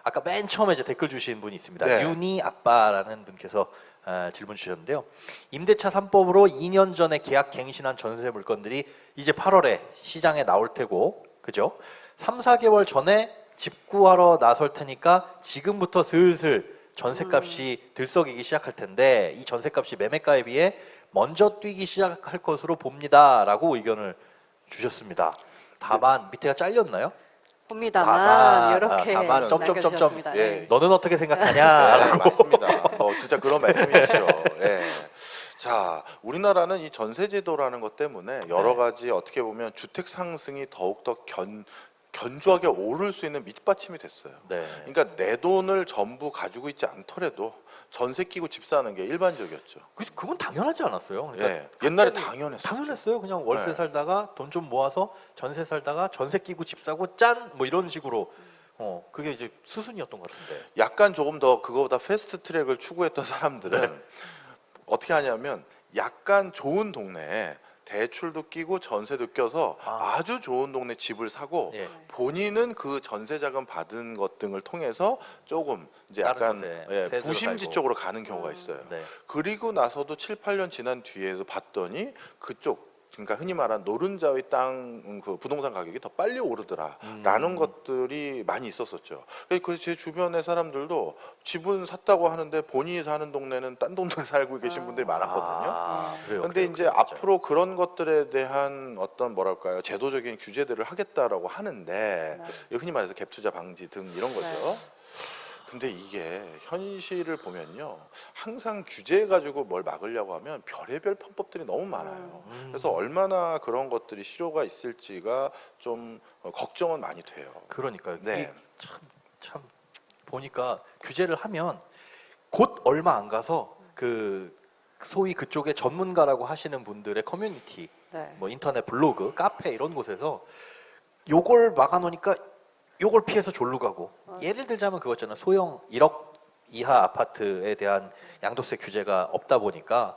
아까 맨 처음에 이제 댓글 주신 분이 있습니다. 네. 윤희 아빠라는 분께서 질문 주셨는데요. 임대차 3법으로 2년 전에 계약 갱신한 전세 물건들이 이제 8월에 시장에 나올 테고, 그죠? 3, 4개월 전에 집 구하러 나설 테니까 지금부터 슬슬 전세값이 들썩이기 시작할 텐데 이 전세값이 매매가에 비해 먼저 뛰기 시작할 것으로 봅니다라고 의견을 주셨습니다. 다만 밑에가 잘렸나요? 봅니다만 이렇게 다만 점점점점 남겨주셨습니다. 예. 네. 너는 어떻게 생각하냐? 네, 맞습니다. 진짜 그런 말씀이시죠. 예. 자, 우리나라는 이 전세 제도라는 것 때문에 여러 가지 어떻게 보면 주택 상승이 더욱더 견조하게 오를 수 있는 밑받침이 됐어요. 네. 그러니까 내 돈을 전부 가지고 있지 않더라도 전세 끼고 집 사는 게 일반적이었죠. 그건 당연하지 않았어요. 그러니까 예. 옛날에 당연했어요. 당연했어요. 그냥 월세 네. 살다가 돈 좀 모아서 전세 살다가 전세 끼고 집 사고 짠 뭐 이런 식으로 그게 이제 수순이었던 것 같은데. 약간 조금 더 그거보다 패스트 트랙을 추구했던 사람들은 어떻게 하냐면 약간 좋은 동네에 대출도 끼고 전세도 껴서 아주 좋은 동네 집을 사고 예. 본인은 그 전세 자금 받은 것 등을 통해서 조금 이제 다른 약간 곳에 예, 세수로 부심지 살고. 쪽으로 가는 경우가 있어요. 네. 그리고 나서도 7, 8년 지난 뒤에도 봤더니 그쪽 그러니까 흔히 말한 노른자의 땅 그 부동산 가격이 더 빨리 오르더라라는 것들이 많이 있었었죠. 그래서 제 주변의 사람들도 집은 샀다고 하는데 본인이 사는 동네는 딴 동네에 살고 계신 분들이 많았거든요. 그래요. 근데 그래요, 이제 그래요, 앞으로 그런 것들에 대한 어떤 뭐랄까요 제도적인 규제들을 하겠다라고 하는데 흔히 말해서 갭 투자 방지 등 이런 거죠. 네. 근데 이게 현실을 보면요 항상 규제 가지고 뭘 막으려고 하면 별의별 편법들이 너무 많아요. 그래서 얼마나 그런 것들이 실효가 있을지가 좀 걱정은 많이 돼요. 그러니까요. 네. 이게 참 보니까 규제를 하면 곧 얼마 안 가서 그 소위 그쪽에 전문가라고 하시는 분들의 커뮤니티, 네. 뭐 인터넷 블로그, 카페 이런 곳에서 요걸 막아놓으니까 요걸 피해서 졸로 가고 예를 들자면 그거잖아요. 소형 1억 이하 아파트에 대한 양도세 규제가 없다 보니까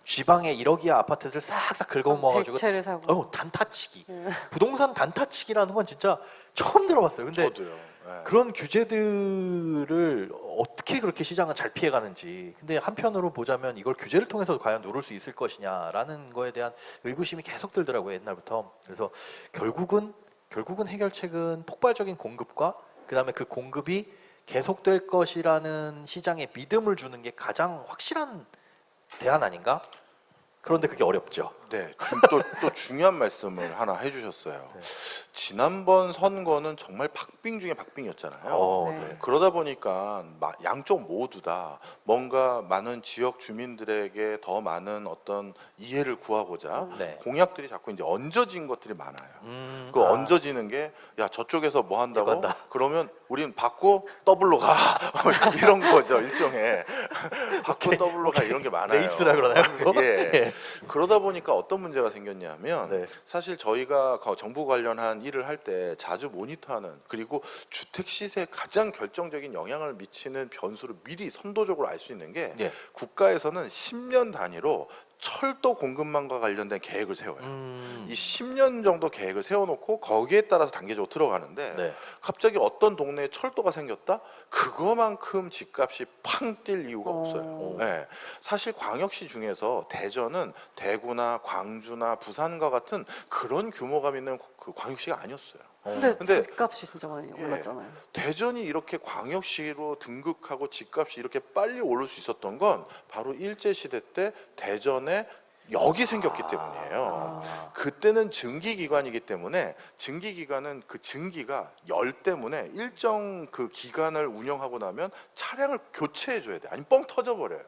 지방의 1억 이하 아파트들 싹싹 긁어모아가지고 백채를 사고. 단타치기. 부동산 단타치기라는 건 진짜 처음 들어봤어요. 근데 저도요. 네. 그런 규제들을 어떻게 그렇게 시장은 잘 피해가는지. 근데 한편으로 보자면 이걸 규제를 통해서 과연 누를 수 있을 것이냐라는 거에 대한 의구심이 계속 들더라고요. 옛날부터. 그래서 결국은 해결책은 폭발적인 공급과 그다음에 그 공급이 계속될 것이라는 시장에 믿음을 주는 게 가장 확실한 대안 아닌가? 그런데 그게 어렵죠. 네, 또 중요한 말씀을 하나 해주셨어요. 네. 지난번 선거는 정말 박빙 중에 박빙이었잖아요. 네. 그러다 보니까 양쪽 모두 다 뭔가 많은 지역 주민들에게 더 많은 어떤 이해를 구하고자 네. 공약들이 자꾸 이제 얹어진 것들이 많아요. 그 얹어지는 게 야 저쪽에서 뭐 한다고? 이거 한다. 그러면 우린 받고 더블로 가 이런 거죠 일종의 받고 더블로 가 이런 게 많아요. 레이스라 그러나요? 그거? 예. 예. 그러다 보니까 어떤 문제가 생겼냐면 네. 사실 저희가 정부 관련한 일을 할 때 자주 모니터하는 그리고 주택 시세에 가장 결정적인 영향을 미치는 변수를 미리 선도적으로 알 수 있는 게 예. 국가에서는 10년 단위로 철도 공급망과 관련된 계획을 세워요. 이 10년 정도 계획을 세워놓고 거기에 따라서 단계적으로 들어가는데 네. 갑자기 어떤 동네에 철도가 생겼다? 그거만큼 집값이 팡 뛸 이유가 없어요. 네. 사실 광역시 중에서 대전은 대구나 광주나 부산과 같은 그런 규모감 있는 그 광역시가 아니었어요. 근데 집값이 진짜 많이 올랐잖아요. 대전이 이렇게 광역시로 등극하고 집값이 이렇게 빨리 오를 수 있었던 건 바로 일제시대 때 대전에 역이 생겼기 때문이에요. 그때는 증기기관이기 때문에 증기기관은 그 증기가 열 때문에 일정 그 기간을 운영하고 나면 차량을 교체해줘야 돼. 아니면 뻥 터져버려요.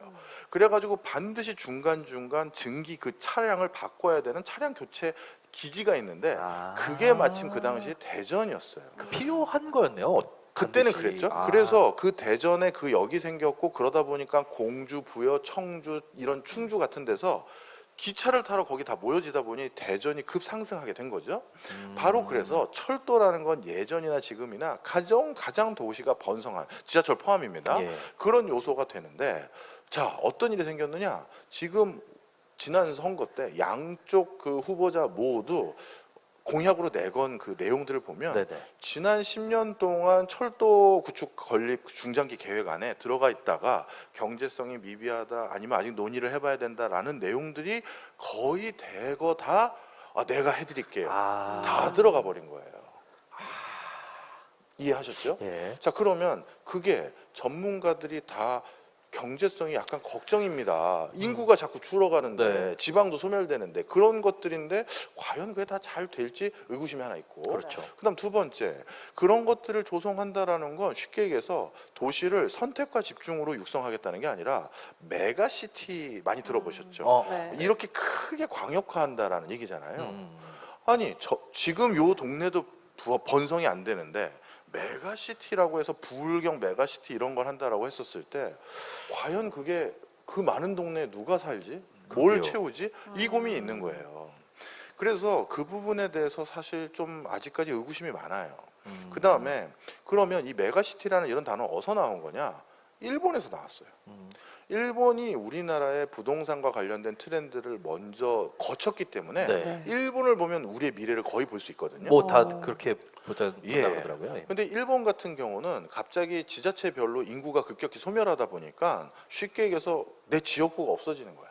그래가지고 반드시 중간중간 증기 그 차량을 바꿔야 되는 차량 교체 기지가 있는데 그게 마침 그 당시에 대전이었어요. 필요한 거였네요. 그때는 반드시. 그랬죠. 그래서 그 대전에 그 역이 생겼고 그러다 보니까 공주, 부여, 청주 이런 충주 같은 데서 기차를 타러 거기 다 모여지다 보니 대전이 급상승하게 된 거죠. 바로 그래서 철도라는 건 예전이나 지금이나 가장 도시가 번성한 지하철 포함입니다. 예. 그런 요소가 되는데 자 어떤 일이 생겼느냐. 지금 지난 선거 때 양쪽 그 후보자 모두 공약으로 내건 그 내용들을 보면 네네. 지난 10년 동안 철도 구축 건립 중장기 계획 안에 들어가 있다가 경제성이 미비하다 아니면 아직 논의를 해봐야 된다라는 내용들이 거의 대거 다 내가 해드릴게요. 다 들어가 버린 거예요. 이해하셨죠? 예. 자, 그러면 그게 전문가들이 다 경제성이 약간 걱정입니다. 인구가 자꾸 줄어가는데 네. 지방도 소멸되는데 그런 것들인데 과연 그게 다 잘 될지 의구심이 하나 있고. 그렇죠. 그다음 두 번째, 그런 것들을 조성한다라는 건 쉽게 얘기해서 도시를 선택과 집중으로 육성하겠다는 게 아니라 메가시티 많이 들어보셨죠? 네. 이렇게 크게 광역화한다라는 얘기잖아요. 음. 아니 지금 요 동네도 번성이 안 되는데 메가시티라고 해서 부울경 메가시티 이런 걸 한다라고 했었을 때 과연 그게 그 많은 동네에 누가 살지? 뭘 그러게요. 채우지? 이 고민이 있는 거예요. 그래서 그 부분에 대해서 사실 좀 아직까지 의구심이 많아요. 그 다음에 그러면 이 메가시티라는 이런 단어 어디서 나온 거냐? 일본에서 나왔어요. 일본이 우리나라의 부동산과 관련된 트렌드를 먼저 거쳤기 때문에 네. 네. 일본을 보면 우리의 미래를 거의 볼 수 있거든요. 뭐 다 어. 그렇게 보다 예. 하더라고요. 예. 근데 일본 같은 경우는 갑자기 지자체별로 인구가 급격히 소멸하다 보니까 쉽게 얘기해서 내 지역구가 없어지는 거야.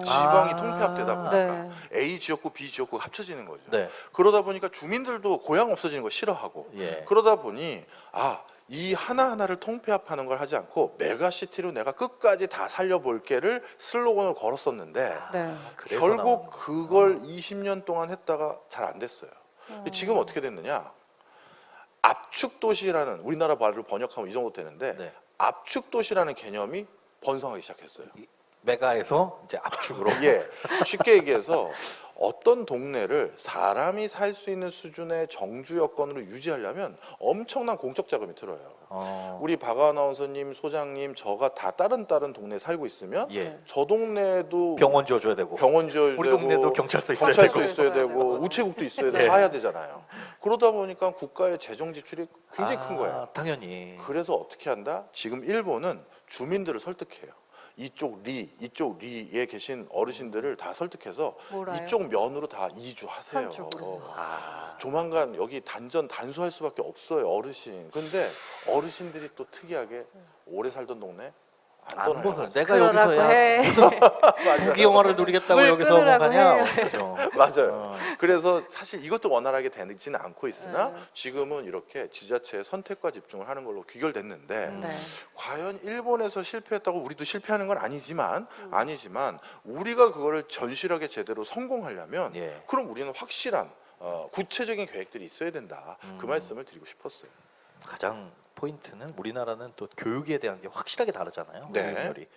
지방이 통폐합되다 보니까 네. A 지역구, B 지역구가 합쳐지는 거죠. 네. 그러다 보니까 주민들도 고향 없어지는 거 싫어하고 예. 그러다 보니 이 하나하나를 통폐합하는 걸 하지 않고 메가시티로 내가 끝까지 다 살려볼게를 슬로건으로 걸었었는데 네. 그래서 결국 나온 그걸 20년 동안 했다가 잘 안 됐어요. 지금 어떻게 됐느냐? 압축 도시라는 우리나라 말로 번역하면 이 정도 되는데 네. 압축 도시라는 개념이 번성하기 시작했어요. 메가에서 이제 압축으로. 예, 쉽게 얘기해서 어떤 동네를 사람이 살 수 있는 수준의 정주 여건으로 유지하려면 엄청난 공적 자금이 들어요. 우리 박 아나운서님, 소장님, 저가 다 다른 동네에 살고 있으면 예. 저 동네도 병원 지어줘야 되고. 병원 지어야 우리 되고 동네도 경찰서 있어야 경찰서 되고. 있어야 되고 되고. 우체국도 있어야 네. 되고 다 해야 되잖아요. 그러다 보니까 국가의 재정 지출이 굉장히 큰 거예요. 당연히. 그래서 어떻게 한다? 지금 일본은 주민들을 설득해요. 이쪽 리에 계신 어르신들을 다 설득해서 뭐라요? 이쪽 면으로 다 이주하세요. 한 쪽으로. 조만간 여기 단수할 수밖에 없어요, 어르신. 근데 어르신들이 또 특이하게 오래 살던 동네 안 안 떠나요. 벗어. 내가 그러라고 여기서야 해. 무슨 국기 영화를 누리겠다고 물 여기서 뭐 끊으라고 가냐? 해. 그죠. 맞아요. 그래서 사실 이것도 원활하게 되지는 않고 있으나 네. 지금은 이렇게 지자체의 선택과 집중을 하는 걸로 귀결됐는데 네. 과연 일본에서 실패했다고 우리도 실패하는 건 아니지만 우리가 그거를 전실하게 제대로 성공하려면 예. 그럼 우리는 확실한 구체적인 계획들이 있어야 된다. 그 말씀을 드리고 싶었어요. 가장 포인트는 우리나라는 또 교육에 대한 게 확실하게 다르잖아요. 네. 교육열이.